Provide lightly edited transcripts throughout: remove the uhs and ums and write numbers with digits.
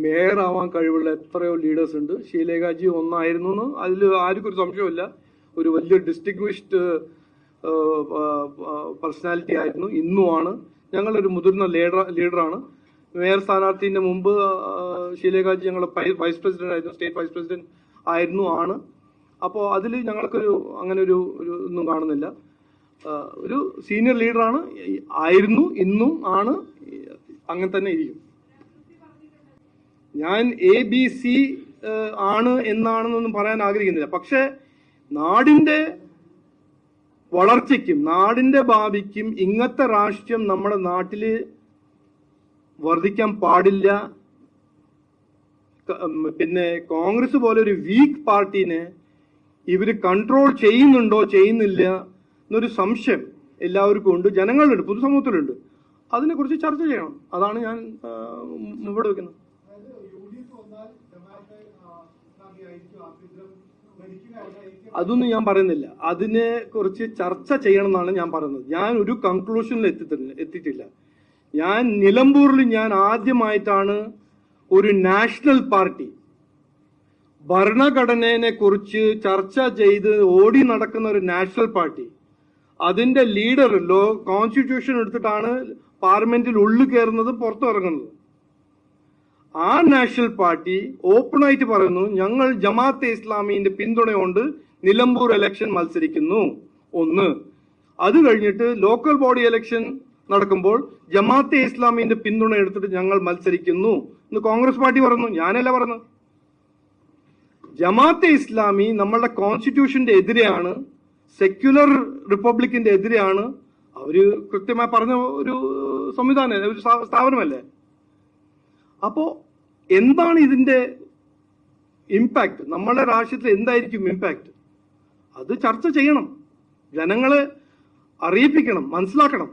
Mayor ആവാൻ കഴിവുള്ള എത്രയോ ലീഡേഴ്സ് ഉണ്ട്. ഷീലേഖാജി ഒന്നായിരുന്നു എന്ന് അതിൽ ആർക്കും ഒരു സംശയമില്ല. ഒരു വലിയ ഡിസ്റ്റിങ്വിഷ്ഡ് പേഴ്സണാലിറ്റി ആയിരുന്നു, ഇന്നുമാണ്. ഞങ്ങളൊരു മുതിർന്ന ലീഡറാണ്. മേയർ സ്ഥാനാർത്ഥിന്റെ മുമ്പ് ഷീലേഖാജി ഞങ്ങളുടെ വൈസ് പ്രസിഡന്റ് ആയിരുന്നു, സ്റ്റേറ്റ് വൈസ് പ്രസിഡന്റ് ആയിരുന്നു ആണ്. അപ്പോൾ അതിൽ ഞങ്ങൾക്കൊരു അങ്ങനെ ഒരു ഒന്നും കാണുന്നില്ല. ഒരു സീനിയർ ലീഡറാണ്, ആയിരുന്നു, ഇന്നും ആണ്, അങ്ങനെ തന്നെ ഇരിക്കും. ഞാൻ ABC ആണ് എന്നാണെന്നൊന്നും പറയാൻ ആഗ്രഹിക്കുന്നില്ല. പക്ഷെ നാടിന്റെ വളർച്ചയ്ക്കും നാടിന്റെ ഭാവിക്കും ഇങ്ങനത്തെ രാഷ്ട്രീയം നമ്മുടെ നാട്ടില് വർദ്ധിക്കാൻ പാടില്ല. പിന്നെ കോൺഗ്രസ് പോലെ ഒരു വീക്ക് പാർട്ടീനെ ഇവര് കൺട്രോൾ ചെയ്യുന്നുണ്ടോ ചെയ്യുന്നില്ല എന്നൊരു സംശയം എല്ലാവർക്കും ഉണ്ട്, ജനങ്ങളുണ്ട്, പൊതുസമൂഹത്തിലുണ്ട്. അതിനെക്കുറിച്ച് ചർച്ച ചെയ്യണം. അതാണ് ഞാൻ മുമ്പോട്ട് വെക്കുന്നത്. അതൊന്നും ഞാൻ പറയുന്നില്ല. അതിനെ കുറിച്ച് ചർച്ച ചെയ്യണം എന്നാണ് ഞാൻ പറയുന്നത്. ഞാൻ ഒരു കൺക്ലൂഷനിൽ എത്തിയിട്ടില്ല. ഞാൻ നിലമ്പൂരിൽ ഞാൻ ആദ്യമായിട്ടാണ് ഒരു നാഷണൽ പാർട്ടി ഭരണഘടനയെ കുറിച്ച് ചർച്ച ചെയ്ത് ഓടി നടക്കുന്ന ഒരു നാഷണൽ പാർട്ടി, അതിന്റെ ലീഡർ കോൺസ്റ്റിറ്റ്യൂഷൻ എടുത്തിട്ടാണ് പാർലമെന്റിൽ ഉള്ളിൽ കയറുന്നത്, പുറത്തിറങ്ങുന്നത്. ആ നാഷണൽ പാർട്ടി ഓപ്പണായിട്ട് പറയുന്നു, ഞങ്ങൾ ജമാഅത്തെ ഇസ്ലാമിന്റെ പിന്തുണ നിലമ്പൂർ ഇലക്ഷൻ മത്സരിക്കുന്നു. ഒന്ന്. അത് കഴിഞ്ഞിട്ട് ലോക്കൽ ബോഡി ഇലക്ഷൻ നടക്കുമ്പോൾ ജമാഅത്തെ ഇസ്ലാമിന്റെ പിന്തുണ എടുത്തിട്ട് ഞങ്ങൾ മത്സരിക്കുന്നു എന്ന് കോൺഗ്രസ് പാർട്ടി പറഞ്ഞു. ഞാനല്ല പറഞ്ഞു. ജമാഅത്തെ ഇസ്ലാമി നമ്മളുടെ കോൺസ്റ്റിറ്റ്യൂഷന്റെ എതിരെയാണ്, സെക്യുലർ റിപ്പബ്ലിക്കിന്റെ എതിരെയാണ്. അവര് കൃത്യമായി പറഞ്ഞ ഒരു സംവിധാനം, ഒരു സ്ഥാപനമല്ലേ. അപ്പോ എന്താണ് ഇതിന്റെ ഇമ്പാക്ട്, നമ്മളുടെ രാഷ്ട്രീയത്തിൽ എന്തായിരിക്കും ഇമ്പാക്ട്? അത് ചർച്ച ചെയ്യണം, ജനങ്ങളെ അറിയിപ്പിക്കണം, മനസ്സിലാക്കണം.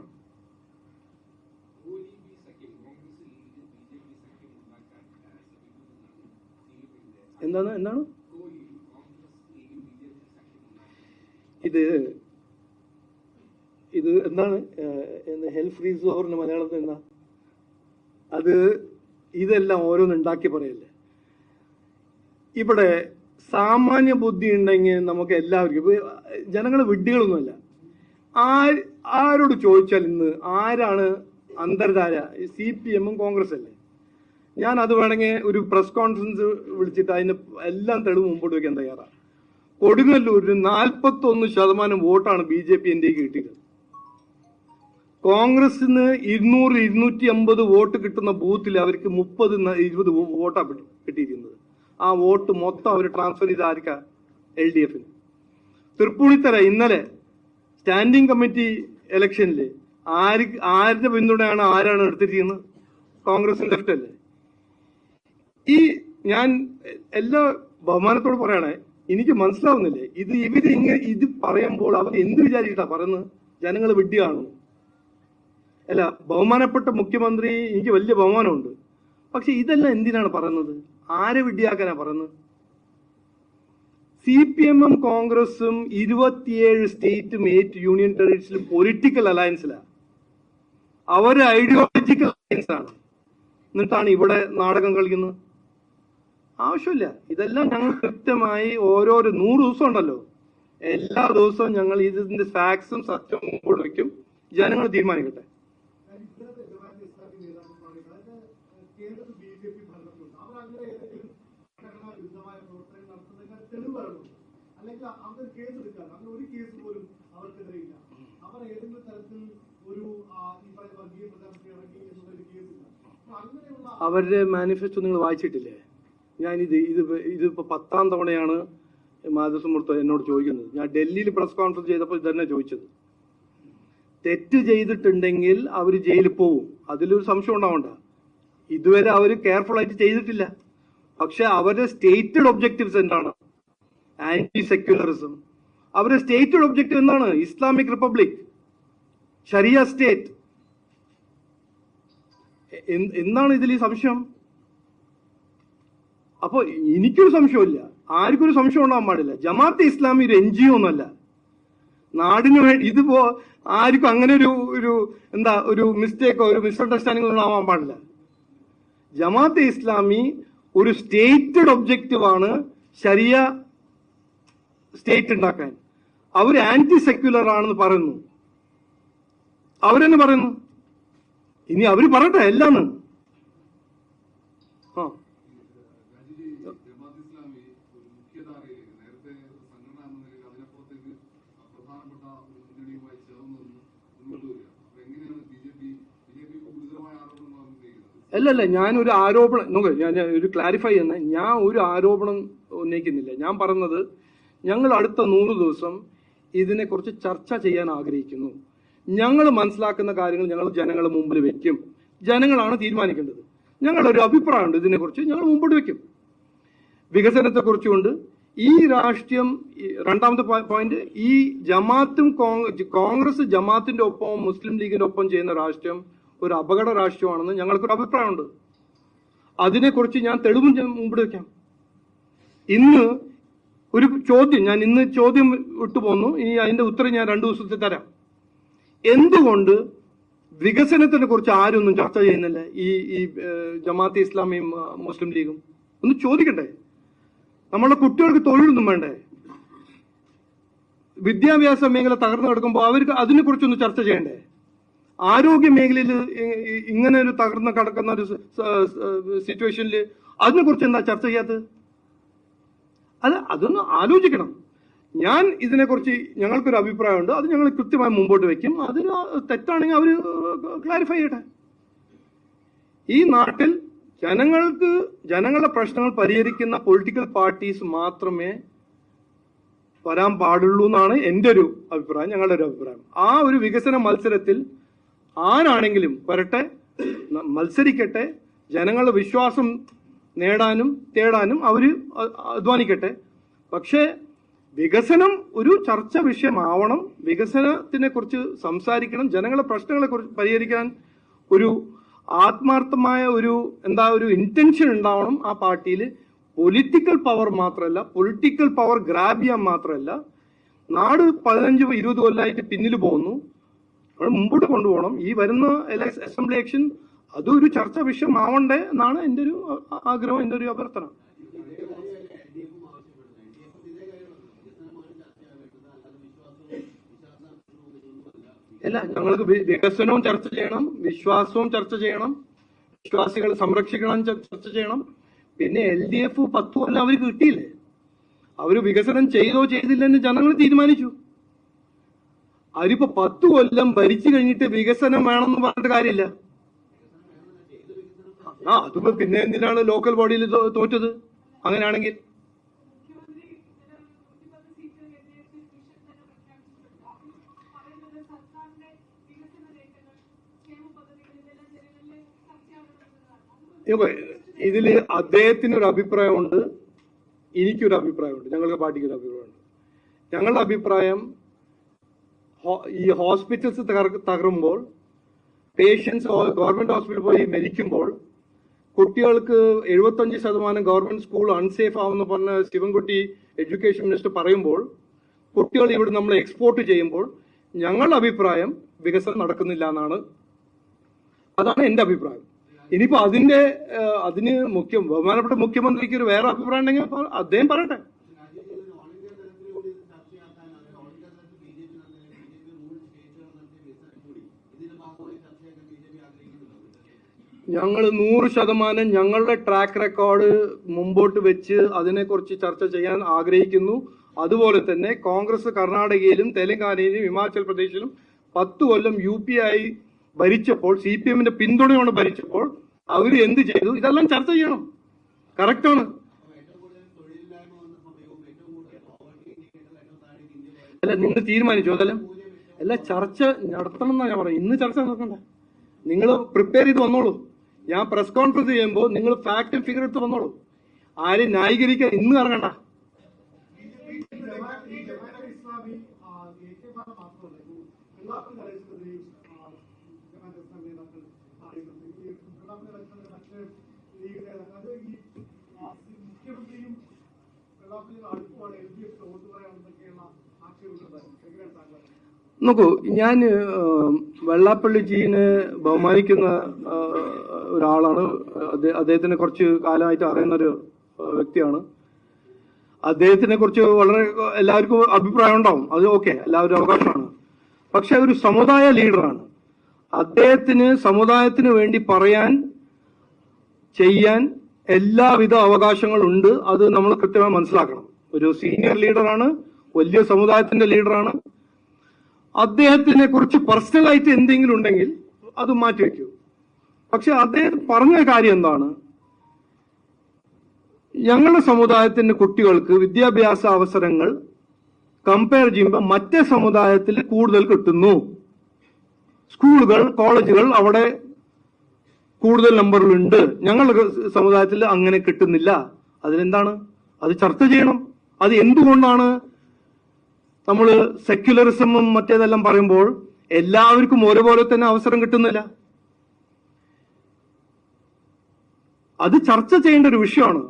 എന്താണ് ഇത് എന്താണ് ഹെൽ ഫ്രീ സോറിന് മലയാളത്തിൽ എന്താ? ഇതെല്ലാം ഓരോന്നുണ്ടാക്കി പറയല്ലേ. ഇവിടെ സാമാന്യ ബുദ്ധി ഉണ്ടെങ്കിൽ നമുക്ക് എല്ലാവർക്കും, ജനങ്ങൾ വിഡ്ഢികളൊന്നുമല്ല. ആരോട് ചോദിച്ചാൽ ഇന്ന് ആരാണ് അന്തർധാര? CPM കോൺഗ്രസ് അല്ലേ. ഞാൻ അത് വേണമെങ്കിൽ ഒരു പ്രസ് കോൺഫറൻസ് വിളിച്ചിട്ട് അതിന് എല്ലാം തെളിവ് മുമ്പോട്ട് വയ്ക്കാൻ തയ്യാറാണ്. കൊടുങ്ങല്ലൂരിന് 41% വോട്ടാണ് BJP ഇന്ത്യക്ക് കിട്ടിയത്. കോൺഗ്രസിന് 200-250 വോട്ട് കിട്ടുന്ന ബൂത്തിൽ അവർക്ക് 30-20 വോട്ടാണ് കിട്ടിയിരിക്കുന്നത്. ആ വോട്ട് മൊത്തം അവർ ട്രാൻസ്ഫർ ചെയ്ത് ആർക്കാ? LDF-ന്. തൃപ്പൂണിത്തറ ഇന്നലെ സ്റ്റാൻഡിംഗ് കമ്മിറ്റി ഇലക്ഷനിൽ ആരുടെ പിന്തുണയാണ് ആരാണ് എടുത്തിരിക്കുന്നത്? കോൺഗ്രസിന്റെ ലെഫ്റ്റ് അല്ലേ. ഞാൻ എല്ലാ ബഹുമാനത്തോട് പറയണേ, എനിക്ക് മനസ്സിലാവുന്നില്ലേ ഇത് പറയുമ്പോൾ അവർ എന്ത് വിചാരിച്ചിട്ടാ പറയുന്നത്? ജനങ്ങൾ വിഡ്ഢിയാണോ? അല്ല, ബഹുമാനപ്പെട്ട മുഖ്യമന്ത്രി എനിക്ക് വലിയ ബഹുമാനമുണ്ട്. പക്ഷെ ഇതെല്ലാം എന്തിനാണ് പറയുന്നത്? ആരെ വിഡ്ഢിയാക്കാനാ പറയുന്നത്? CPM കോൺഗ്രസും 27 സ്റ്റേറ്റും 8 യൂണിയൻ ടെറിട്ടറീസിലും പൊളിറ്റിക്കൽ അലയൻസിലാണ്. അവര് ഐഡിയോളജിക്കൽ അലയൻസ് ആണ്. എന്നിട്ടാണ് ഇവിടെ നാടകം കളിക്കുന്നത്. ആവശ്യമില്ല. ഇതെല്ലാം ഞങ്ങൾ കൃത്യമായി ഓരോരോ 100 ദിവസം ഉണ്ടല്ലോ, എല്ലാ ദിവസവും ഞങ്ങൾ ഇതിന്റെ ഫാക്സും സത്യവും മുമ്പോട്ട് വയ്ക്കും. ജനങ്ങൾ തീരുമാനിക്കട്ടെ. അവരുടെ മാനിഫെസ്റ്റോ നിങ്ങൾ വായിച്ചിട്ടില്ലേ? ഇതിപ്പോ 10ാം തവണയാണ് മാധവസുമൃത്ത് എന്നോട് ചോദിക്കുന്നത്. ഞാൻ ഡൽഹിയിൽ പ്രസ് കോൺഫറൻസ് ചെയ്തപ്പോൾ ഇതന്നെ ചോദിച്ചത്. തെറ്റ് ചെയ്തിട്ടുണ്ടെങ്കിൽ അവർ ജയിലിൽ പോവും, അതിലൊരു സംശയം ഉണ്ടാവണ്ട. ഇതുവരെ അവർ കെയർഫുൾ ആയിട്ട് ചെയ്തിട്ടില്ല. പക്ഷെ അവരുടെ സ്റ്റേറ്റഡ് ഒബ്ജക്റ്റീവ്സ് എന്താണ്? Anti secularism. അവരുടെ സ്റ്റേറ്റഡ് ഒബ്ജക്റ്റീവ് എന്താണ്? ഇസ്ലാമിക് റിപ്പബ്ലിക്, ഷരിയ സ്റ്റേറ്റ്. എന്താണ് ഇതിൽ ഈ സംശയം? അപ്പൊ എനിക്കൊരു സംശയമില്ല, ആർക്കൊരു സംശയം ഉണ്ടാവാൻ പാടില്ല. ജമാഅത്തെ ഇസ്ലാമി ഒരു NGO ഒന്നുമല്ല. നാടിന് വേണ്ടി ഇതിപ്പോ ആർക്കും അങ്ങനെ ഒരു മിസ്റ്റേക്കോ ഒരു മിസ്അണ്ടർസ്റ്റാൻഡിംഗ് ഒന്നും ആവാൻ പാടില്ല. ജമാഅത്തെ ഇസ്ലാമി ഒരു സ്റ്റേറ്റഡ് ഒബ്ജക്റ്റീവാണ് ശരിയ സ്റ്റേറ്റ് ഉണ്ടാക്കാൻ. അവർ ആന്റി സെക്യുലർ ആണെന്ന് പറയുന്നു. അവരെന്നെ പറയുന്നു. ഇനി അവര് പറയട്ടെ എല്ലാന്ന്. അല്ലല്ല, ഞാനൊരു ആരോപണം നോക്ക്, ഞാൻ ഒരു ക്ലാരിഫൈ ചെയ്യുന്ന, ഞാൻ ഒരു ആരോപണം ഉന്നയിക്കുന്നില്ല. ഞാൻ പറഞ്ഞത് ഞങ്ങൾ അടുത്ത 100 ദിവസം ഇതിനെക്കുറിച്ച് ചർച്ച ചെയ്യാൻ ആഗ്രഹിക്കുന്നു. ഞങ്ങൾ മനസ്സിലാക്കുന്ന കാര്യങ്ങൾ ഞങ്ങൾ ജനങ്ങളുടെ മുമ്പിൽ വെക്കും. ജനങ്ങളാണ് തീരുമാനിക്കേണ്ടത്. ഞങ്ങളുടെ ഒരു അഭിപ്രായമുണ്ട് ഇതിനെക്കുറിച്ച്, ഞങ്ങൾ മുമ്പോട്ട് വെക്കും. വികസനത്തെക്കുറിച്ചുകൊണ്ട് ഈ രാഷ്ട്രീയം, രണ്ടാമത്തെ പോയിന്റ്, ഈ ജമാഅത്തും കോൺഗ്രസ് ജമാഅത്തിന്റെ ഒപ്പം മുസ്ലിം ലീഗിന്റെ ഒപ്പം ചെയ്യുന്ന രാഷ്ട്രീയം ഒരു അപകട രാഷ്ട്രീയമാണെന്ന് ഞങ്ങൾക്കൊരു അഭിപ്രായമുണ്ട്. അതിനെക്കുറിച്ച് ഞാൻ തെളിവും മുമ്പോട്ട് വെക്കാം. ഇന്ന് ഒരു ചോദ്യം, ഞാൻ ഇന്ന് ചോദ്യം വിട്ടുപോന്നു, ഇനി അതിന്റെ ഉത്തരം ഞാൻ 2 ദിവസത്തിൽ തരാം. എന്തുകൊണ്ട് വികസനത്തിനെ കുറിച്ച് ആരൊന്നും ചർച്ച ചെയ്യുന്നില്ല? ഈ ജമാഅത്തെ ഇസ്ലാമിയും മുസ്ലിം ലീഗും ഒന്ന് ചോദിക്കട്ടെ. നമ്മളുടെ കുട്ടികൾക്ക് തൊഴിലൊന്നും വേണ്ടേ? വിദ്യാഭ്യാസ മേഖല തകർന്നു കിടക്കുമ്പോൾ അവർക്ക് അതിനെക്കുറിച്ചൊന്ന് ചർച്ച ചെയ്യണ്ടേ? ആരോഗ്യ മേഖലയിൽ ഇങ്ങനെ ഒരു തകർന്ന് കിടക്കുന്ന ഒരു സിറ്റുവേഷനിൽ അതിനെക്കുറിച്ച് എന്താ ചർച്ച ചെയ്യാത്തത്? അതൊന്ന് ആലോചിക്കണം. ഞാൻ ഇതിനെക്കുറിച്ച് ഞങ്ങൾക്കൊരു അഭിപ്രായമുണ്ട്, അത് ഞങ്ങൾ കൃത്യമായി മുമ്പോട്ട് വയ്ക്കും. അതിന് തെറ്റാണെങ്കിൽ അവർ ക്ലാരിഫൈ ചെയ്യട്ടെ. ഈ നാട്ടിൽ ജനങ്ങളുടെ പ്രശ്നങ്ങൾ പരിഹരിക്കുന്ന പൊളിറ്റിക്കൽ പാർട്ടീസ് മാത്രമേ വരാൻ പാടുള്ളൂ എന്നാണ് എൻ്റെ ഒരു അഭിപ്രായം, ഞങ്ങളുടെ ഒരു അഭിപ്രായം. ആ ഒരു വികസന മത്സരത്തിൽ ആരാണെങ്കിലും വരട്ടെ, മത്സരിക്കട്ടെ, ജനങ്ങളുടെ വിശ്വാസം നേടാനും തേടാനും അവര് അധ്വാനിക്കട്ടെ. പക്ഷേ വികസനം ഒരു ചർച്ച വിഷയമാവണം. വികസനത്തിനെ കുറിച്ച് സംസാരിക്കണം. ജനങ്ങളുടെ പ്രശ്നങ്ങളെ കുറിച്ച് പരിഹരിക്കാൻ ഒരു ആത്മാർത്ഥമായ ഒരു ഇന്റൻഷൻ ഉണ്ടാവണം ആ പാർട്ടിയിൽ. പൊളിറ്റിക്കൽ പവർ മാത്രമല്ല, പൊളിറ്റിക്കൽ പവർ ഗ്രാബ് ചെയ്യാൻ മാത്രമല്ല. നാട് 15-20 കൊല്ലമായിട്ട് പിന്നിൽ പോകുന്നു. നമ്മൾ മുമ്പോട്ട് കൊണ്ടുപോകണം. ഈ വരുന്ന അസംബ്ലി ഇലക്ഷൻ അതൊരു ചർച്ചാ വിഷയമാവണ്ടേ എന്നാണ് എൻ്റെ ഒരു ആഗ്രഹം, എൻ്റെ ഒരു അഭ്യർത്ഥന. അല്ല, ഞങ്ങൾക്ക് വികസനവും ചർച്ച ചെയ്യണം, വിശ്വാസവും ചർച്ച ചെയ്യണം, വിശ്വാസികളെ സംരക്ഷിക്കണം ചർച്ച ചെയ്യണം. പിന്നെ LDF 10 കൊല്ലം അവർക്ക് കിട്ടിയില്ലേ? അവര് വികസനം ചെയ്തോ ചെയ്തില്ലെന്ന് ജനങ്ങൾ തീരുമാനിച്ചു. അവരിപ്പോ 10 കൊല്ലം ഭരിച്ചു കഴിഞ്ഞിട്ട് വികസനം വേണമെന്ന് പറഞ്ഞിട്ട് കാര്യമില്ല. അതിപ്പോ പിന്നെ എന്തിനാണ് ലോക്കൽ ബോഡിയിൽ തോറ്റത്? അങ്ങനെയാണെങ്കിൽ ഇതില് അദ്ദേഹത്തിന് ഒരു അഭിപ്രായമുണ്ട്, എനിക്കൊരു അഭിപ്രായമുണ്ട്, ഞങ്ങളുടെ പാർട്ടിക്ക് ഒരു അഭിപ്രായമുണ്ട്. ഞങ്ങളുടെ അഭിപ്രായം, ഈ ഹോസ്പിറ്റൽസ് തകരുമ്പോൾ, പേഷ്യൻസ് ഗവൺമെന്റ് ഹോസ്പിറ്റലിൽ പോയി മരിക്കുമ്പോൾ, കുട്ടികൾക്ക് 75% ഗവൺമെന്റ് സ്കൂൾ അൺസേഫ് ആവുന്ന പറഞ്ഞ ശിവൻകുട്ടി എഡ്യൂക്കേഷൻ മിനിസ്റ്റർ പറയുമ്പോൾ, കുട്ടികൾ ഇവിടെ നമ്മൾ എക്സ്പോർട്ട് ചെയ്യുമ്പോൾ, ഞങ്ങളുടെ അഭിപ്രായം വികസനം നടക്കുന്നില്ല എന്നാണ്. അതാണ് എൻ്റെ അഭിപ്രായം. ഇനിയിപ്പോ അതിന് ബഹുമാനപ്പെട്ട മുഖ്യമന്ത്രിക്ക് ഒരു വേറെ അഭിപ്രായം ഉണ്ടെങ്കിൽ അദ്ദേഹം പറയട്ടെ. ഞങ്ങൾ 100% ഞങ്ങളുടെ ട്രാക്ക് റെക്കോർഡ് മുമ്പോട്ട് വെച്ച് അതിനെക്കുറിച്ച് ചർച്ച ചെയ്യാൻ ആഗ്രഹിക്കുന്നു. അതുപോലെ തന്നെ കോൺഗ്രസ് കർണാടകയിലും തെലങ്കാനയിലും ഹിമാചൽ പ്രദേശിലും 10 കൊല്ലം UPI ഭരിച്ചപ്പോൾ, CPMന്റെ പിന്തുണയോടെ ഭരിച്ചപ്പോൾ അവര് എന്ത് ചെയ്തു? ഇതെല്ലാം ചർച്ച ചെയ്യണം. കറക്റ്റാണ്. അല്ല, നിങ്ങൾ തീരുമാനിച്ചു അതെല്ലാം. അല്ല, ചർച്ച നടത്തണം എന്നാ ഞാൻ പറയാം. ഇന്ന് ചർച്ച നടക്കണ്ട. നിങ്ങൾ പ്രിപ്പയർ ചെയ്ത് വന്നോളൂ. ഞാൻ പ്രസ് കോൺഫറൻസ് ചെയ്യുമ്പോൾ നിങ്ങൾ ഫാക്ട് ഫിഗർ എടുത്ത് വന്നോളൂ. ആരെയും ന്യായീകരിക്കാൻ ഇന്ന് ഇറങ്ങണ്ട. നോക്കൂ, ഞാൻ വെള്ളാപ്പള്ളി ജീനെ ബഹുമാനിക്കുന്ന ഒരാളാണ്. അദ്ദേഹത്തിനെ കുറച്ച് കാലമായിട്ട് അറിയുന്നൊരു വ്യക്തിയാണ്. അദ്ദേഹത്തിനെ കുറിച്ച് വളരെ എല്ലാവർക്കും അഭിപ്രായം ഉണ്ടാവും, അത് ഓക്കെ, എല്ലാവരും അവകാശമാണ്. പക്ഷെ ഒരു സമുദായ ലീഡറാണ്. അദ്ദേഹത്തിന് സമുദായത്തിന് വേണ്ടി പറയാൻ ചെയ്യാൻ എല്ലാവിധ അവകാശങ്ങളുണ്ട്. അത് നമ്മൾ കൃത്യമായി മനസ്സിലാക്കണം. ഒരു സീനിയർ ലീഡറാണ്, വലിയ സമുദായത്തിന്റെ ലീഡറാണ്. അദ്ദേഹത്തിനെ കുറിച്ച് പേഴ്സണലായിട്ട് എന്തെങ്കിലും ഉണ്ടെങ്കിൽ അത് മാറ്റിവെക്കൂ. പക്ഷെ അദ്ദേഹം പറഞ്ഞ കാര്യം എന്താണ്? ഞങ്ങളുടെ സമുദായത്തിന്റെ കുട്ടികൾക്ക് വിദ്യാഭ്യാസ അവസരങ്ങൾ കമ്പയർ ചെയ്യുമ്പോൾ മറ്റേ സമുദായത്തിൽ കൂടുതൽ കിട്ടുന്നു. സ്കൂളുകൾ, കോളേജുകൾ അവിടെ കൂടുതൽ നമ്പറിലുണ്ട്. ഞങ്ങളുടെ സമുദായത്തിൽ അങ്ങനെ കിട്ടുന്നില്ല. അതിനെന്താണ്? അത് ചർച്ച ചെയ്യണം. അത് എന്തുകൊണ്ടാണ് നമ്മൾ സെക്യുലറിസമും മറ്റേതെല്ലാം പറയുമ്പോൾ എല്ലാവർക്കും ഒരുപോലെ തന്നെ അവസരം കിട്ടുന്നില്ല? അത് ചർച്ച ചെയ്യേണ്ട ഒരു വിഷയമാണ്.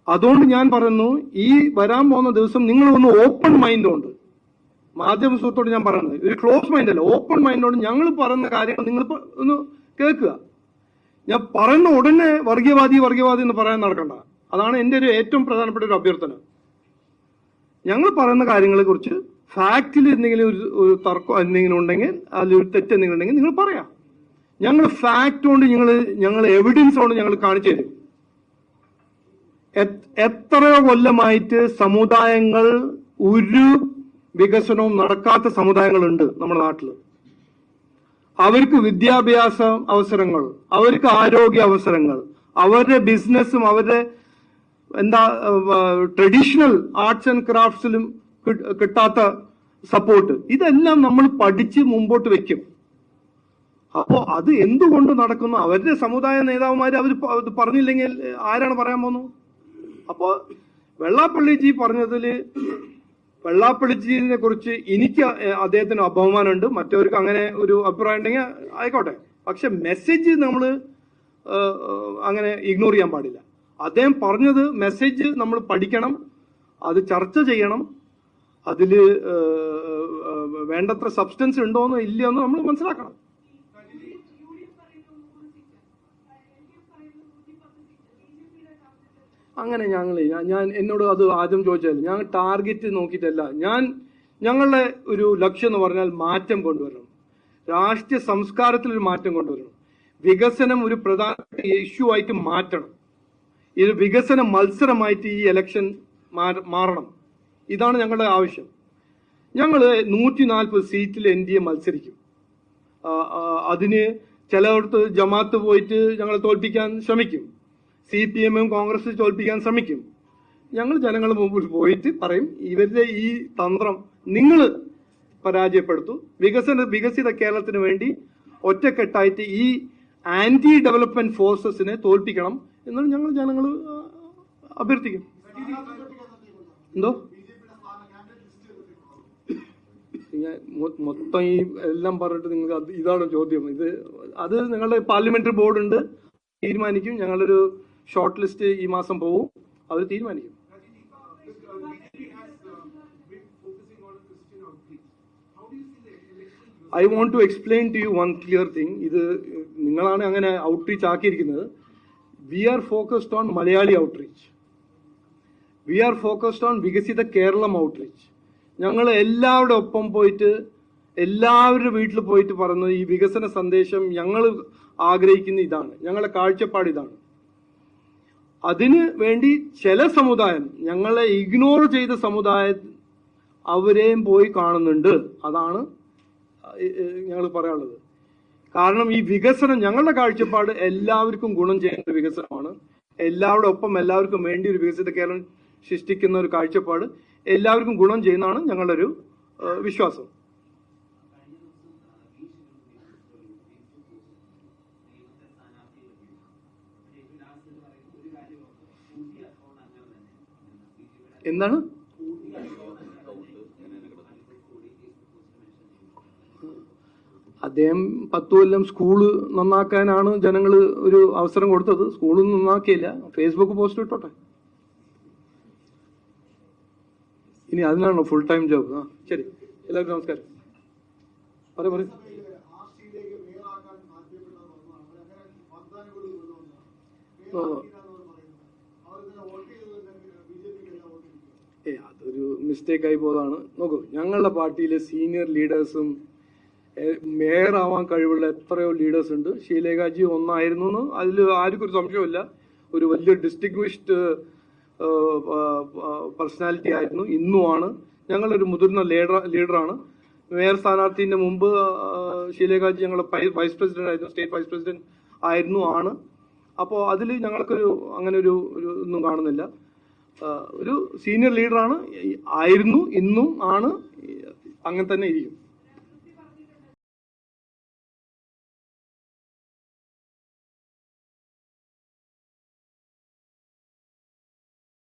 അതുകൊണ്ട് ഞാൻ പറയുന്നു, ഈ വരാൻ പോകുന്ന ദിവസം നിങ്ങൾ ഒന്ന് ഓപ്പൺ മൈൻഡോണ്ട്, മാധ്യമ സുഹൃത്തോട് ഞാൻ പറയുന്നത് ഒരു ക്ലോസ് മൈൻഡ് അല്ല, ഓപ്പൺ മൈൻഡോട് ഞങ്ങൾ പറയുന്ന കാര്യങ്ങൾ നിങ്ങൾ ഒന്ന് കേൾക്കുക. ഞാൻ പറയുന്ന ഉടനെ വർഗീയവാദി എന്ന് പറയാൻ നടക്കണ്ട. അതാണ് എൻ്റെ ഒരു ഏറ്റവും പ്രധാനപ്പെട്ട ഒരു അഭ്യർത്ഥന. ഞങ്ങൾ പറയുന്ന കാര്യങ്ങളെ കുറിച്ച് ഫാക്റ്റിൽ എന്തെങ്കിലും ഒരു തർക്കം എന്തെങ്കിലും ഉണ്ടെങ്കിൽ, അതിലൊരു തെറ്റ് എന്തെങ്കിലും ഉണ്ടെങ്കിൽ നിങ്ങൾ പറയാം. ഞങ്ങൾ ഫാക്ട് കൊണ്ട് ഞങ്ങൾ എവിഡൻസ് കൊണ്ട് ഞങ്ങൾ കാണിച്ചു തരും. എത്രയോ കൊല്ലമായിട്ട് സമുദായങ്ങൾ ഒരു വികസനവും നടക്കാത്ത സമുദായങ്ങളുണ്ട് നമ്മുടെ നാട്ടിൽ. അവർക്ക് വിദ്യാഭ്യാസ അവസരങ്ങൾ, അവർക്ക് ആരോഗ്യ അവസരങ്ങൾ, അവരുടെ ബിസിനസ്സും അവരുടെ ട്രഡീഷണൽ ആർട്സ് ആൻഡ് ക്രാഫ്റ്റ്സിലും കിട്ടാത്ത സപ്പോർട്ട്, ഇതെല്ലാം നമ്മൾ പഠിച്ച് മുമ്പോട്ട് വെക്കും. അപ്പോ അത് എന്തുകൊണ്ട് നടക്കുന്നു? അവരുടെ സമുദായ നേതാവുമാര് അവർ പറഞ്ഞില്ലെങ്കിൽ ആരാണ് പറയാൻ പോകുന്നത്? അപ്പോ വെള്ളാപ്പള്ളിജി പറഞ്ഞതില്, വെള്ളാപ്പള്ളിജിനെ കുറിച്ച് എനിക്ക് അദ്ദേഹത്തിന് അപമാനമുണ്ട്, മറ്റവർക്ക് അങ്ങനെ ഒരു അഭിപ്രായം ഉണ്ടെങ്കിൽ ആയിക്കോട്ടെ. പക്ഷെ മെസ്സേജ് നമ്മൾ അങ്ങനെ ഇഗ്നോർ ചെയ്യാൻ പാടില്ല. അദ്ദേഹം പറഞ്ഞത് മെസ്സേജ് നമ്മൾ പഠിക്കണം, അത് ചർച്ച ചെയ്യണം. അതില് വേണ്ടത്ര സബ്സ്റ്റൻസ് ഉണ്ടോന്നോ ഇല്ലയോന്നോ നമ്മൾ മനസ്സിലാക്കണം. അങ്ങനെ ഞാൻ എന്നോട് അത് ആദ്യം ചോദിച്ചാൽ, ഞാൻ ടാർഗറ്റ് നോക്കിയിട്ടല്ല. ഞങ്ങളുടെ ഒരു ലക്ഷ്യം എന്ന് പറഞ്ഞാൽ മാറ്റം കൊണ്ടുവരണം, രാഷ്ട്രീയ സംസ്കാരത്തിൽ ഒരു മാറ്റം കൊണ്ടുവരണം, വികസനം ഒരു പ്രധാന ഇഷ്യൂ ആയിട്ട് മാറ്റണം, ഇത് വികസന മത്സരമായിട്ട് ഈ ഇലക്ഷൻ മാറണം. ഇതാണ് ഞങ്ങളുടെ ആവശ്യം. ഞങ്ങൾ 140 സീറ്റിൽ NDA മത്സരിക്കും. അതിന് ചിലയിടത്ത് ജമാഅത്ത് പോയിട്ട് ഞങ്ങളെ തോൽപ്പിക്കാൻ ശ്രമിക്കും, CPM കോൺഗ്രസ് തോൽപ്പിക്കാൻ ശ്രമിക്കും. ഞങ്ങൾ ജനങ്ങളുടെ മുമ്പിൽ പോയിട്ട് പറയും, ഇവരുടെ ഈ തന്ത്രം നിങ്ങൾ പരാജയപ്പെടുത്തു, വികസിത കേരളത്തിന് വേണ്ടി ഒറ്റക്കെട്ടായിട്ട് ഈ ആന്റി ഡെവലപ്മെന്റ് ഫോഴ്സസിനെ തോൽപ്പിക്കണം എന്നാണ് ഞങ്ങൾ ജനങ്ങൾ അഭ്യർത്ഥിക്കും. എന്തോ മൊത്തം ഈ എല്ലാം പറഞ്ഞിട്ട് നിങ്ങൾക്ക് ഇതാണ് ചോദ്യം. അത് നിങ്ങളുടെ പാർലമെന്ററി ബോർഡ് ഉണ്ട്, തീരുമാനിക്കും. ഞങ്ങളൊരു ഷോർട്ട് ലിസ്റ്റ് ഈ മാസം പോവും, അവർ തീരുമാനിക്കും. I want to explain to you one clear thing. ഇത് നിങ്ങളാണ് അങ്ങനെ ഔട്ട്റീച്ച് ആക്കിയിരിക്കുന്നത്. We are focused on Malayali outreach, we are focused on വികസിത കേരളം ഔട്ട്റീച്ച്. ഞങ്ങൾ എല്ലാവരുടെ ഒപ്പം പോയിട്ട് എല്ലാവരുടെ വീട്ടിൽ പോയിട്ട് പറയുന്നത് ഈ വികസന സന്ദേശം ഞങ്ങൾ ആഗ്രഹിക്കുന്ന ഇതാണ്, ഞങ്ങളുടെ കാഴ്ചപ്പാട് ഇതാണ്. അതിന് വേണ്ടി ചില സമുദായം, ഞങ്ങളെ ഇഗ്നോർ ചെയ്ത സമുദായം, അവരെയും പോയി കാണുന്നുണ്ട്. അതാണ് ഞങ്ങൾ പറയാനുള്ളത്. കാരണം ഈ വികസനം, ഞങ്ങളുടെ കാഴ്ചപ്പാട് എല്ലാവർക്കും ഗുണം ചെയ്യുന്ന വികസനമാണ്. എല്ലാവരുടെ ഒപ്പം എല്ലാവർക്കും വേണ്ടി ഒരു വികസിത കേരളം സൃഷ്ടിക്കുന്ന ഒരു കാഴ്ചപ്പാട് എല്ലാവർക്കും ഗുണം ചെയ്യുന്നതാണ് ഞങ്ങളുടെ ഒരു വിശ്വാസം. എന്താണ് അദ്ദേഹം 10 കൊല്ലം സ്കൂള് നന്നാക്കാനാണ് ജനങ്ങൾ ഒരു അവസരം കൊടുത്തത്. സ്കൂള് നന്നാക്കിയില്ല, ഫേസ്ബുക്ക് പോസ്റ്റ് ഇട്ടോട്ടെ. ഇനി അതിനാണോ ഫുൾ ടൈം ജോബ്? ശരി, എല്ലാവർക്കും നമസ്കാരം. പറയൂ. അതൊരു മിസ്റ്റേക്കായി പോയതാണ്. നോക്കൂ, ഞങ്ങളുടെ പാർട്ടിയിലെ സീനിയർ ലീഡേഴ്സും മേയർ ആവാൻ കഴിവുള്ള എത്രയോ ലീഡേഴ്സ് ഉണ്ട്. ഷീലേഖാജി ഒന്നായിരുന്നു എന്ന് അതിൽ ആർക്കും ഒരു സംശയമില്ല. ഒരു വലിയ ഡിസ്റ്റിങ്വിഷ്ഡ് പേഴ്സണാലിറ്റി ആയിരുന്നു, ഇന്നുമാണ്. ഞങ്ങളൊരു മുതിർന്ന ലീഡറാണ്. മേയർ സ്ഥാനാർത്ഥിന്റെ മുമ്പ് ഷീലേഖാജി ഞങ്ങളുടെ വൈസ് പ്രസിഡന്റ് ആയിരുന്നു, സ്റ്റേറ്റ് വൈസ് പ്രസിഡന്റ് ആയിരുന്നു ആണ്. അപ്പോൾ അതിൽ ഞങ്ങൾക്കൊരു അങ്ങനെ ഒരു ഒന്നും കാണുന്നില്ല. ഒരു സീനിയർ ലീഡറാണ്, ആയിരുന്നു, ഇന്നും ആണ്, അങ്ങനെ തന്നെ ഇരിക്കും.